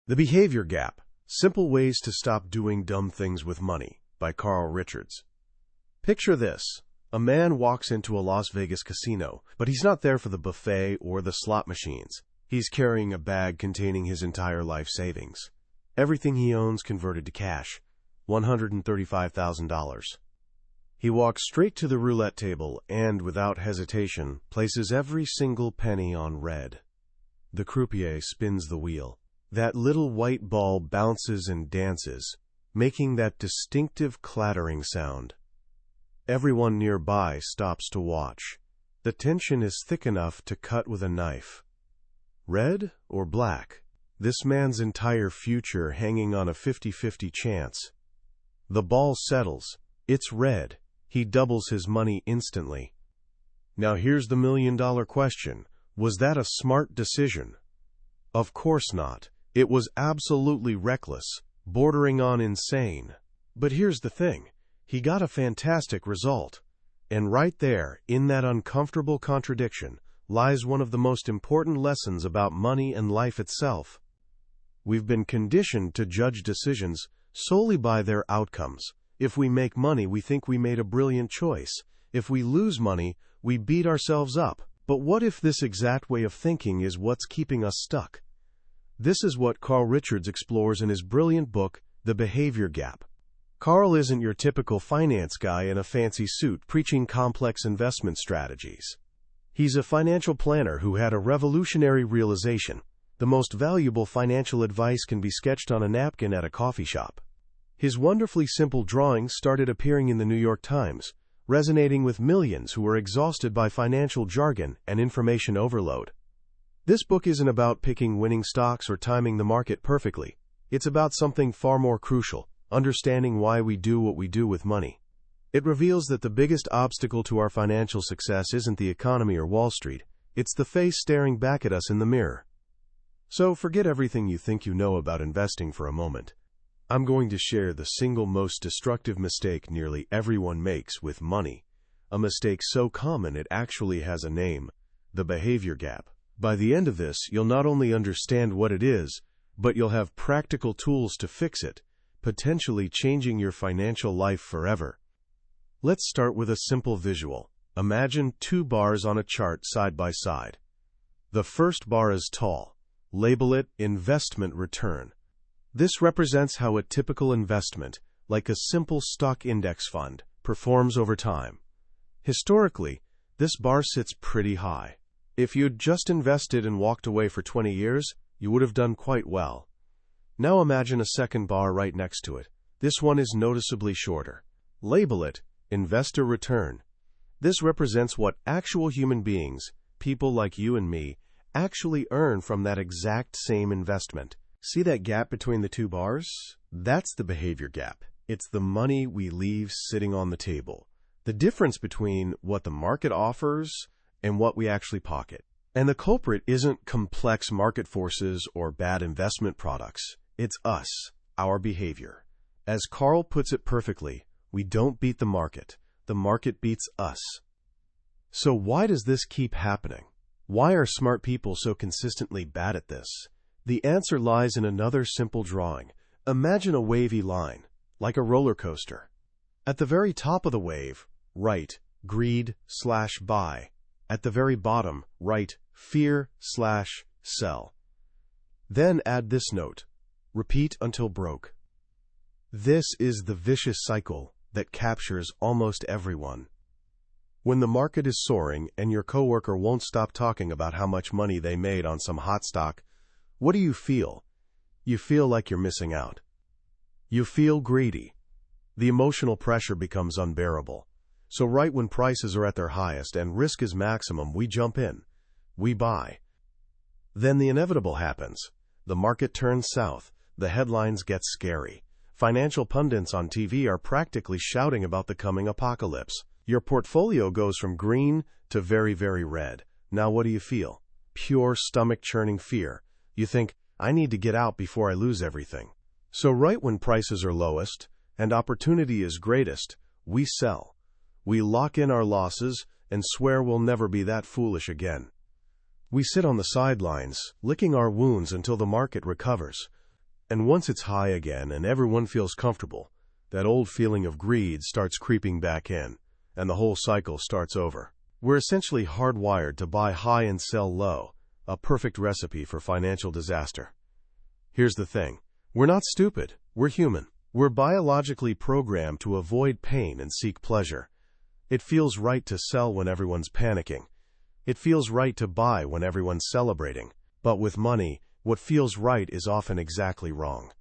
The Behavior Gap: Simple Ways to Stop Doing Dumb Things with Money by Carl Richards. Picture this. A man walks into a Las Vegas casino, but he's not there for the buffet or the slot machines. He's carrying a bag containing his entire life savings. Everything he owns converted to cash. $135,000. He walks straight to the roulette table and, without hesitation, places every single penny on red. The croupier spins the wheel. That little white ball bounces and dances, making that distinctive clattering sound. Everyone nearby stops to watch. The tension is thick enough to cut with a knife. Red or black? This man's entire future hanging on a 50-50 chance. The ball settles. It's red. He doubles his money instantly. Now here's the million-dollar question. Was that a smart decision? Of course not. It was absolutely reckless, bordering on insane. But here's the thing. He got a fantastic result. And right there, in that uncomfortable contradiction, lies one of the most important lessons about money and life itself. We've been conditioned to judge decisions solely by their outcomes. If we make money, we think we made a brilliant choice. If we lose money, we beat ourselves up. But what if this exact way of thinking is what's keeping us stuck? This is what Carl Richards explores in his brilliant book, The Behavior Gap. Carl isn't your typical finance guy in a fancy suit preaching complex investment strategies. He's a financial planner who had a revolutionary realization. The most valuable financial advice can be sketched on a napkin at a coffee shop. His wonderfully simple drawings started appearing in the New York Times, resonating with millions who were exhausted by financial jargon and information overload. This book isn't about picking winning stocks or timing the market perfectly. It's about something far more crucial: understanding why we do what we do with money. It reveals that the biggest obstacle to our financial success isn't the economy or Wall Street. It's the face staring back at us in the mirror. So forget everything you think you know about investing for a moment. I'm going to share the single most destructive mistake nearly everyone makes with money. A mistake so common it actually has a name: the behavior gap. By the end of this, you'll not only understand what it is, but you'll have practical tools to fix it, potentially changing your financial life forever. Let's start with a simple visual. Imagine two bars on a chart side by side. The first bar is tall. Label it investment return. This represents how a typical investment, like a simple stock index fund, performs over time. Historically, this bar sits pretty high. If you'd just invested and walked away for 20 years, you would have done quite well. Now imagine a second bar right next to it. This one is noticeably shorter. Label it investor return. This represents what actual human beings, people like you and me, actually earn from that exact same investment. See that gap between the two bars? That's the behavior gap. It's the money we leave sitting on the table. The difference between what the market offers and what we actually pocket. And the culprit isn't complex market forces or bad investment products. It's us, our behavior. As Carl puts it perfectly, we don't beat the market beats us. So why does this keep happening? Why are smart people so consistently bad at this? The answer lies in another simple drawing. Imagine a wavy line, like a roller coaster. At the very top of the wave, write greed/buy. At the very bottom, write fear/sell. Then add this note: repeat until broke. This is the vicious cycle that captures almost everyone. When the market is soaring and your coworker won't stop talking about how much money they made on some hot stock, what do you feel? You feel like you're missing out. You feel greedy. The emotional pressure becomes unbearable. So right when prices are at their highest and risk is maximum, we jump in. We buy. Then the inevitable happens. The market turns south. The headlines get scary. Financial pundits on TV are practically shouting about the coming apocalypse. Your portfolio goes from green to very, very red. Now what do you feel? Pure stomach-churning fear. You think, I need to get out before I lose everything. So right when prices are lowest and opportunity is greatest, we sell. We lock in our losses and swear we'll never be that foolish again. We sit on the sidelines, licking our wounds until the market recovers. And once it's high again and everyone feels comfortable, that old feeling of greed starts creeping back in, and the whole cycle starts over. We're essentially hardwired to buy high and sell low, a perfect recipe for financial disaster. Here's the thing. We're not stupid. We're human. We're biologically programmed to avoid pain and seek pleasure. It feels right to sell when everyone's panicking. It feels right to buy when everyone's celebrating. But with money, what feels right is often exactly wrong.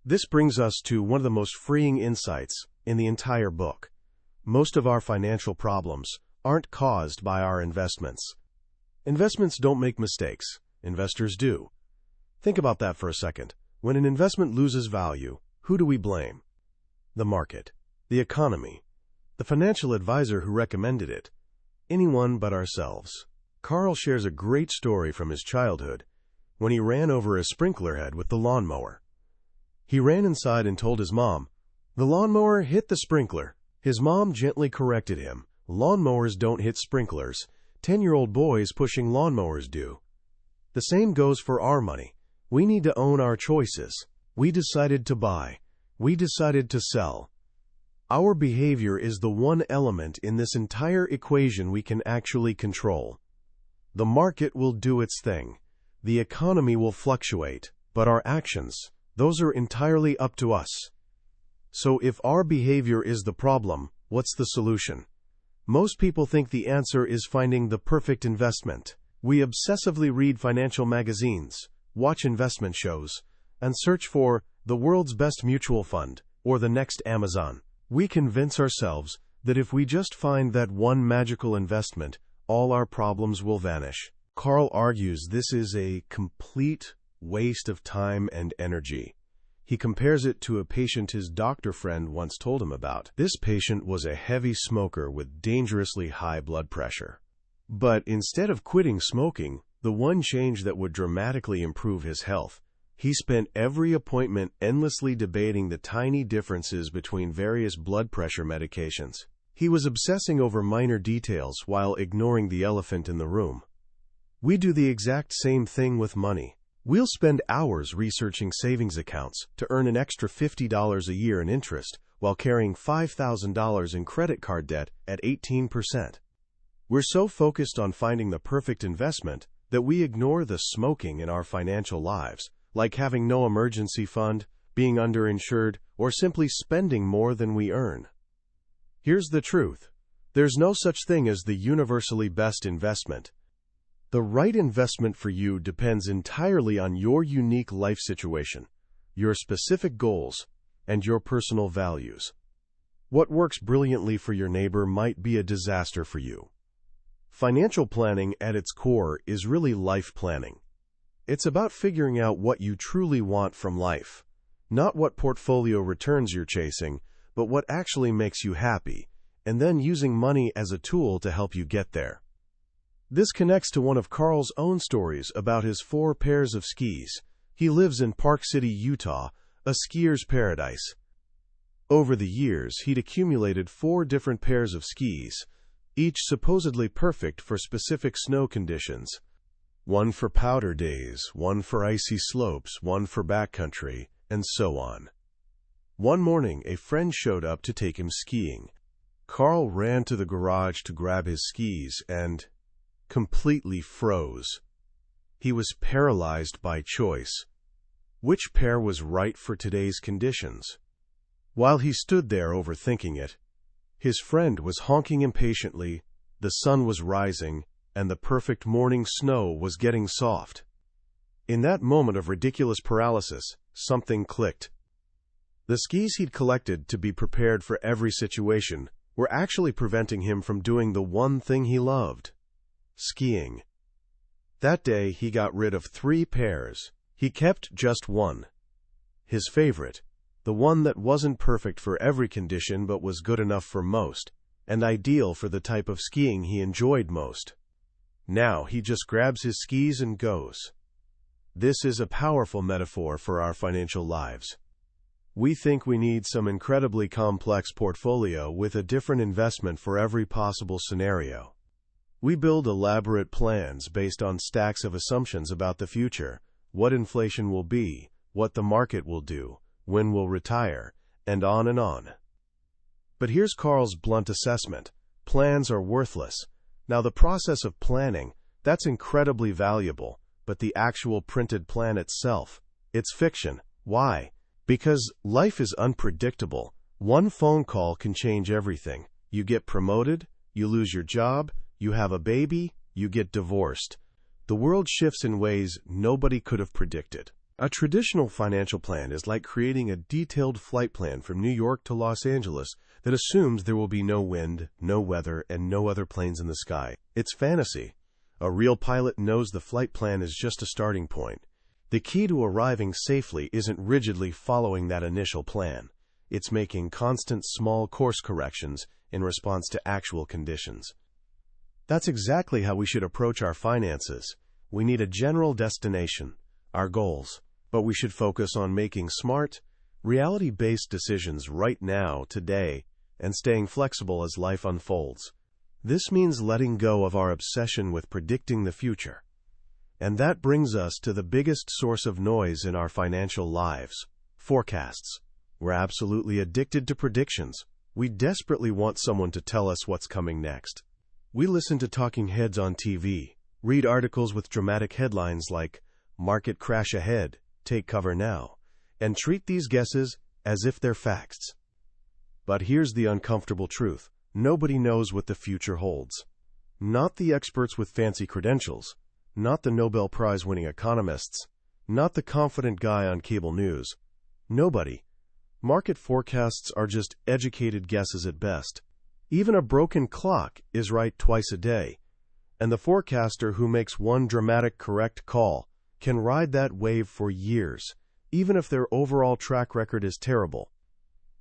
This brings us to one of the most freeing insights in the entire book. Most of our financial problems aren't caused by our investments. Investments don't make mistakes. Investors do. Think about that for a second. When an investment loses value, who do we blame? The market, the economy, the financial advisor who recommended it. Anyone but ourselves. Carl shares a great story from his childhood when he ran over a sprinkler head with the lawnmower. He ran inside and told his mom, "The lawnmower hit the sprinkler." His mom gently corrected him, "Lawnmowers don't hit sprinklers. 10-year-old boys pushing lawnmowers do." The same goes for our money. We need to own our choices. We decided to buy. We decided to sell. Our behavior is the one element in this entire equation we can actually control. The market will do its thing. The economy will fluctuate. But our actions, those are entirely up to us. So if our behavior is the problem, what's the solution? Most people think the answer is finding the perfect investment. We obsessively read financial magazines, watch investment shows, and search for the world's best mutual fund or the next Amazon. We convince ourselves that if we just find that one magical investment, all our problems will vanish. Carl argues this is a complete waste of time and energy. He compares it to a patient his doctor friend once told him about. This patient was a heavy smoker with dangerously high blood pressure. But instead of quitting smoking, the one change that would dramatically improve his health, he spent every appointment endlessly debating the tiny differences between various blood pressure medications. He was obsessing over minor details while ignoring the elephant in the room. We do the exact same thing with money. We'll spend hours researching savings accounts to earn an extra $50 a year in interest while carrying $5,000 in credit card debt at 18%. We're so focused on finding the perfect investment that we ignore the smoking in our financial lives, like having no emergency fund, being underinsured, or simply spending more than we earn. Here's the truth. There's no such thing as the universally best investment. The right investment for you depends entirely on your unique life situation, your specific goals, and your personal values. What works brilliantly for your neighbor might be a disaster for you. Financial planning at its core is really life planning. It's about figuring out what you truly want from life, not what portfolio returns you're chasing, but what actually makes you happy, and then using money as a tool to help you get there. This connects to one of Carl's own stories about his 4 pairs of skis. He lives in Park City, Utah, a skier's paradise. Over the years, he'd accumulated 4 different pairs of skis, each supposedly perfect for specific snow conditions. One for powder days, one for icy slopes, one for backcountry, and so on. One morning, a friend showed up to take him skiing. Carl ran to the garage to grab his skis and completely froze. He was paralyzed by choice. Which pair was right for today's conditions? While he stood there overthinking it, his friend was honking impatiently, the sun was rising, and the perfect morning snow was getting soft. In that moment of ridiculous paralysis, something clicked. The skis he'd collected to be prepared for every situation were actually preventing him from doing the one thing he loved: skiing. That day, he got rid of 3 pairs. He kept just one. His favorite, the one that wasn't perfect for every condition but was good enough for most, and ideal for the type of skiing he enjoyed most. Now he just grabs his skis and goes. This is a powerful metaphor for our financial lives. We think we need some incredibly complex portfolio with a different investment for every possible scenario. We build elaborate plans based on stacks of assumptions about the future, what inflation will be, what the market will do, when we'll retire, and on and on. But here's Carl's blunt assessment. Plans are worthless. Now, the process of planning, that's incredibly valuable, but the actual printed plan itself, it's fiction. Why? Because life is unpredictable. One phone call can change everything. You get promoted, you lose your job, you have a baby, you get divorced. The world shifts in ways nobody could have predicted. A traditional financial plan is like creating a detailed flight plan from New York to Los Angeles that assumes there will be no wind, no weather, and no other planes in the sky. It's fantasy. A real pilot knows the flight plan is just a starting point. The key to arriving safely isn't rigidly following that initial plan. It's making constant small course corrections in response to actual conditions. That's exactly how we should approach our finances. We need a general destination, our goals, but we should focus on making smart, reality-based decisions right now, today, and staying flexible as life unfolds. This means letting go of our obsession with predicting the future. And that brings us to the biggest source of noise in our financial lives: forecasts. We're absolutely addicted to predictions. We desperately want someone to tell us what's coming next. We listen to talking heads on TV, read articles with dramatic headlines like, "Market crash ahead, take cover now," and treat these guesses as if they're facts. But here's the uncomfortable truth. Nobody knows what the future holds. Not the experts with fancy credentials, not the Nobel Prize-winning economists, not the confident guy on cable news. Nobody. Market forecasts are just educated guesses at best. Even a broken clock is right twice a day, and the forecaster who makes one dramatic correct call can ride that wave for years, even if their overall track record is terrible.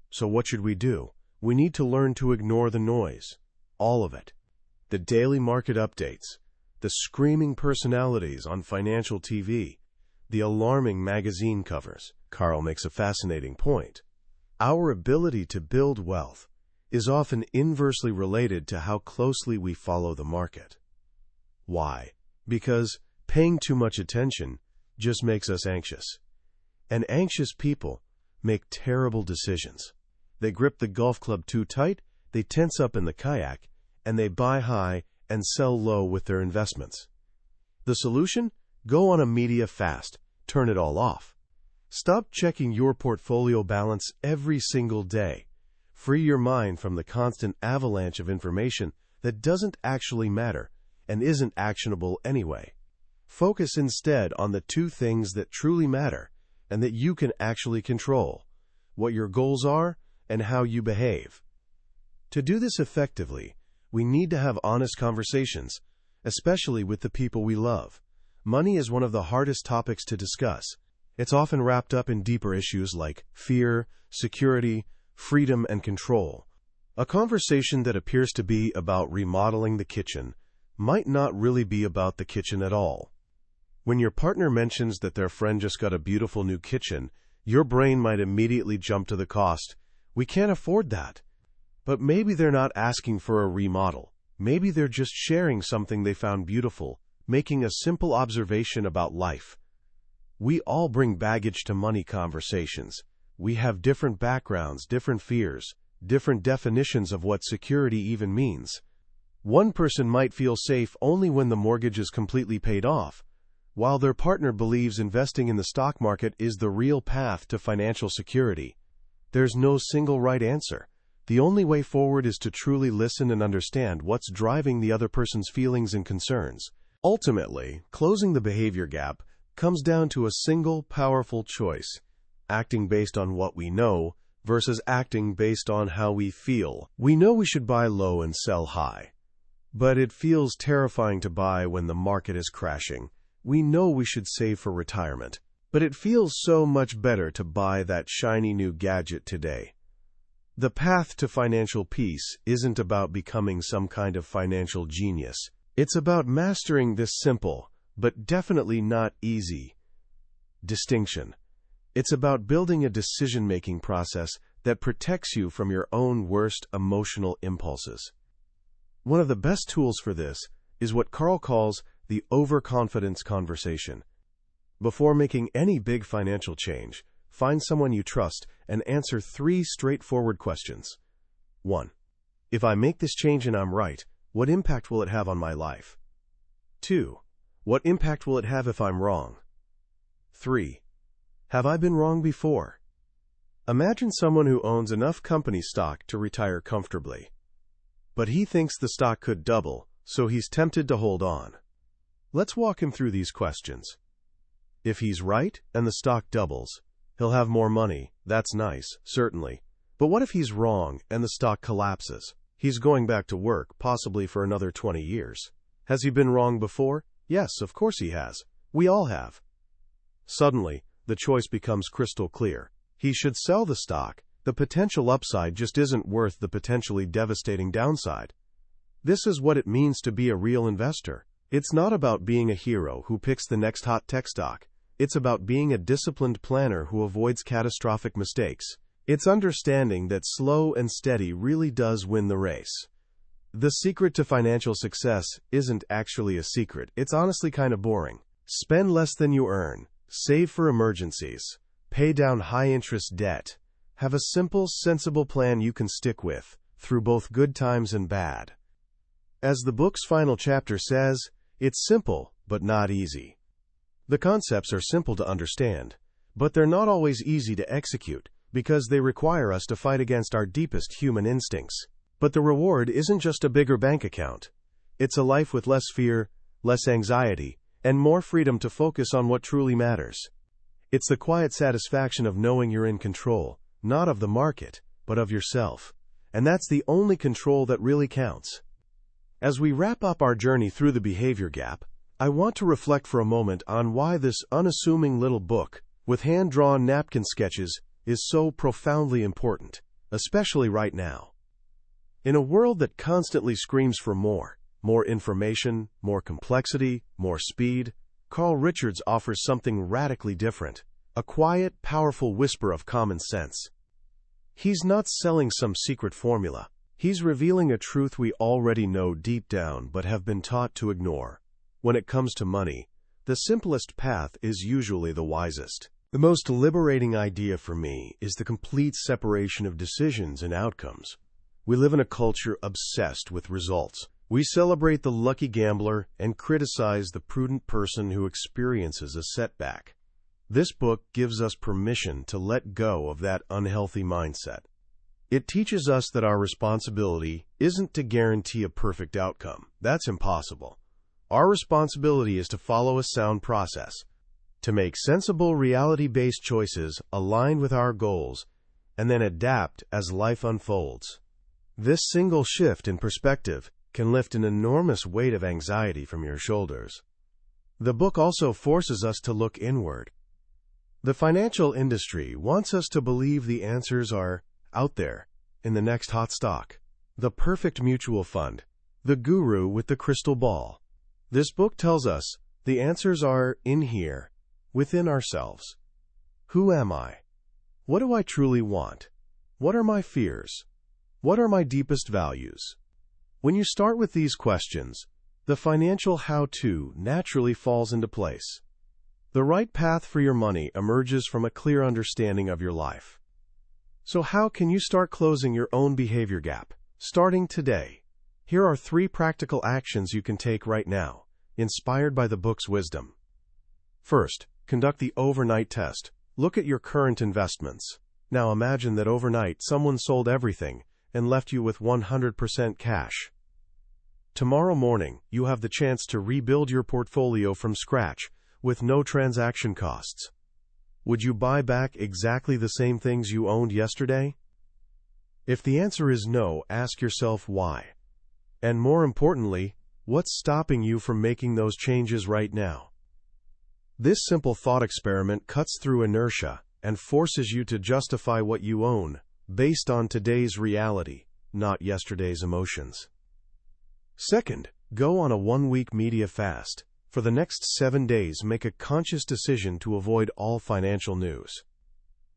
So what should we do? We need to learn to ignore the noise. All of it. The daily market updates, the screaming personalities on financial TV, the alarming magazine covers. Carl makes a fascinating point. Our ability to build wealth is often inversely related to how closely we follow the market. Why? Because paying too much attention just makes us anxious. And anxious people make terrible decisions. They grip the golf club too tight, they tense up in the kayak, and they buy high and sell low with their investments. The solution? Go on a media fast. Turn it all off. Stop checking your portfolio balance every single day. Free your mind from the constant avalanche of information that doesn't actually matter and isn't actionable anyway. Focus instead on the two things that truly matter and that you can actually control: what your goals are and how you behave. To do this effectively, we need to have honest conversations, especially with the people we love. Money is one of the hardest topics to discuss. It's often wrapped up in deeper issues like fear, security, freedom, and control. A conversation that appears to be about remodeling the kitchen might not really be about the kitchen at all. When your partner mentions that their friend just got a beautiful new kitchen, your brain might immediately jump to the cost. We can't afford that. But maybe they're not asking for a remodel. Maybe they're just sharing something they found beautiful, making a simple observation about life. We all bring baggage to money conversations. We have different backgrounds, different fears, different definitions of what security even means. One person might feel safe only when the mortgage is completely paid off, while their partner believes investing in the stock market is the real path to financial security. There's no single right answer. The only way forward is to truly listen and understand what's driving the other person's feelings and concerns. Ultimately, closing the behavior gap comes down to a single powerful choice: acting based on what we know versus acting based on how we feel. We know we should buy low and sell high, but it feels terrifying to buy when the market is crashing. We know we should save for retirement, but it feels so much better to buy that shiny new gadget today. The path to financial peace isn't about becoming some kind of financial genius. It's about mastering this simple, but definitely not easy, distinction. It's about building a decision-making process that protects you from your own worst emotional impulses. One of the best tools for this is what Carl calls the overconfidence conversation. Before making any big financial change, find someone you trust and answer 3 straightforward questions. 1. If I make this change and I'm right, what impact will it have on my life? 2. What impact will it have if I'm wrong? 3. Have I been wrong before? Imagine someone who owns enough company stock to retire comfortably. But he thinks the stock could double, so he's tempted to hold on. Let's walk him through these questions. If he's right and the stock doubles, he'll have more money. That's nice, certainly. But what if he's wrong and the stock collapses? He's going back to work, possibly for another 20 years. Has he been wrong before? Yes, of course he has. We all have. Suddenly, the choice becomes crystal clear. He should sell the stock. The potential upside just isn't worth the potentially devastating downside. This is what it means to be a real investor. It's not about being a hero who picks the next hot tech stock. It's about being a disciplined planner who avoids catastrophic mistakes. It's understanding that slow and steady really does win the race. The secret to financial success isn't actually a secret. It's honestly kind of boring. Spend less than you earn. Save for emergencies. Pay down high-interest debt. Have a simple, sensible plan you can stick with, through both good times and bad. As the book's final chapter says, it's simple, but not easy. The concepts are simple to understand, but they're not always easy to execute, because they require us to fight against our deepest human instincts. But the reward isn't just a bigger bank account. It's a life with less fear, less anxiety, and more freedom to focus on what truly matters. It's the quiet satisfaction of knowing you're in control, not of the market, but of yourself. And that's the only control that really counts. As we wrap up our journey through the behavior gap, I want to reflect for a moment on why this unassuming little book, with hand-drawn napkin sketches, is so profoundly important, especially right now. In a world that constantly screams for more information, more complexity, more speed, Carl Richards offers something radically different, a quiet, powerful whisper of common sense. He's not selling some secret formula. He's revealing a truth we already know deep down but have been taught to ignore. When it comes to money, the simplest path is usually the wisest. The most liberating idea for me is the complete separation of decisions and outcomes. We live in a culture obsessed with results. We celebrate the lucky gambler and criticize the prudent person who experiences a setback. This book gives us permission to let go of that unhealthy mindset. It teaches us that our responsibility isn't to guarantee a perfect outcome. That's impossible. Our responsibility is to follow a sound process, to make sensible, reality-based choices aligned with our goals, and then adapt as life unfolds. This single shift in perspective can lift an enormous weight of anxiety from your shoulders. The book also forces us to look inward. The financial industry wants us to believe the answers are out there, in the next hot stock, the perfect mutual fund, the guru with the crystal ball. This book tells us the answers are in here, within ourselves. Who am I? What do I truly want? What are my fears? What are my deepest values? When you start with these questions, the financial how-to naturally falls into place. The right path for your money emerges from a clear understanding of your life. So how can you start closing your own behavior gap? Starting today, here are 3 practical actions you can take right now, inspired by the book's wisdom. First, conduct the overnight test. Look at your current investments. Now imagine that overnight someone sold everything and left you with 100% cash. Tomorrow morning, you have the chance to rebuild your portfolio from scratch with no transaction costs. Would you buy back exactly the same things you owned yesterday? If the answer is no, ask yourself why. And more importantly, what's stopping you from making those changes right now? This simple thought experiment cuts through inertia and forces you to justify what you own based on today's reality, not yesterday's emotions. Second, go on a 1-week media fast. For the next 7 days, make a conscious decision to avoid all financial news.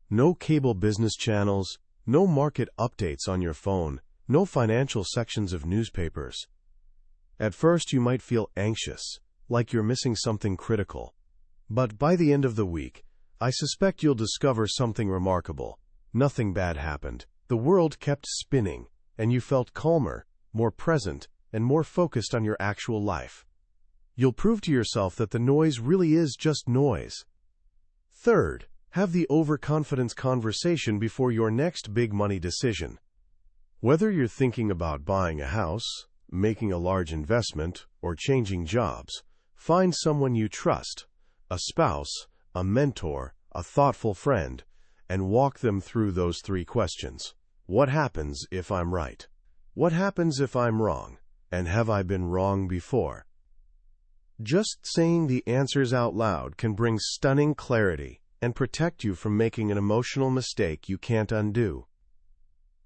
No cable business channels, no market updates on your phone, no financial sections of newspapers. At first, you might feel anxious, like you're missing something critical. But by the end of the week, I suspect you'll discover something remarkable. Nothing bad happened. The world kept spinning, and you felt calmer, more present, and more focused on your actual life. You'll prove to yourself that the noise really is just noise. Third, have the overconfidence conversation before your next big money decision. Whether you're thinking about buying a house, making a large investment, or changing jobs, find someone you trust, a spouse, a mentor, a thoughtful friend, and walk them through those 3 questions. What happens if I'm right? What happens if I'm wrong? And have I been wrong before? Just saying the answers out loud can bring stunning clarity and protect you from making an emotional mistake you can't undo.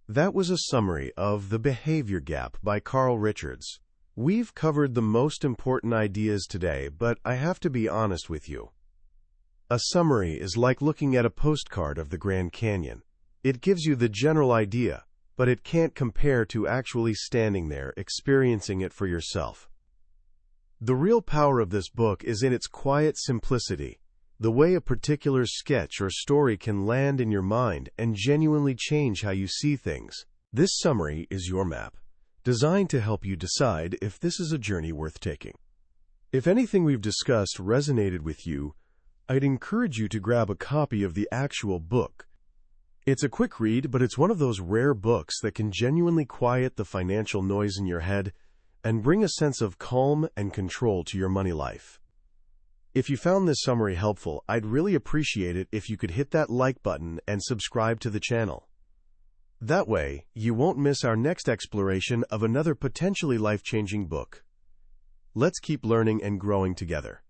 That was a summary of The Behavior Gap by Carl Richards. We've covered the most important ideas today, but I have to be honest with you. A summary is like looking at a postcard of the Grand Canyon. It gives you the general idea, but it can't compare to actually standing there, experiencing it for yourself. The real power of this book is in its quiet simplicity, the way a particular sketch or story can land in your mind and genuinely change how you see things. This summary is your map, designed to help you decide if this is a journey worth taking. If anything we've discussed resonated with you, I'd encourage you to grab a copy of the actual book. It's a quick read, but it's one of those rare books that can genuinely quiet the financial noise in your head and bring a sense of calm and control to your money life. If you found this summary helpful, I'd really appreciate it if you could hit that like button and subscribe to the channel. That way, you won't miss our next exploration of another potentially life-changing book. Let's keep learning and growing together.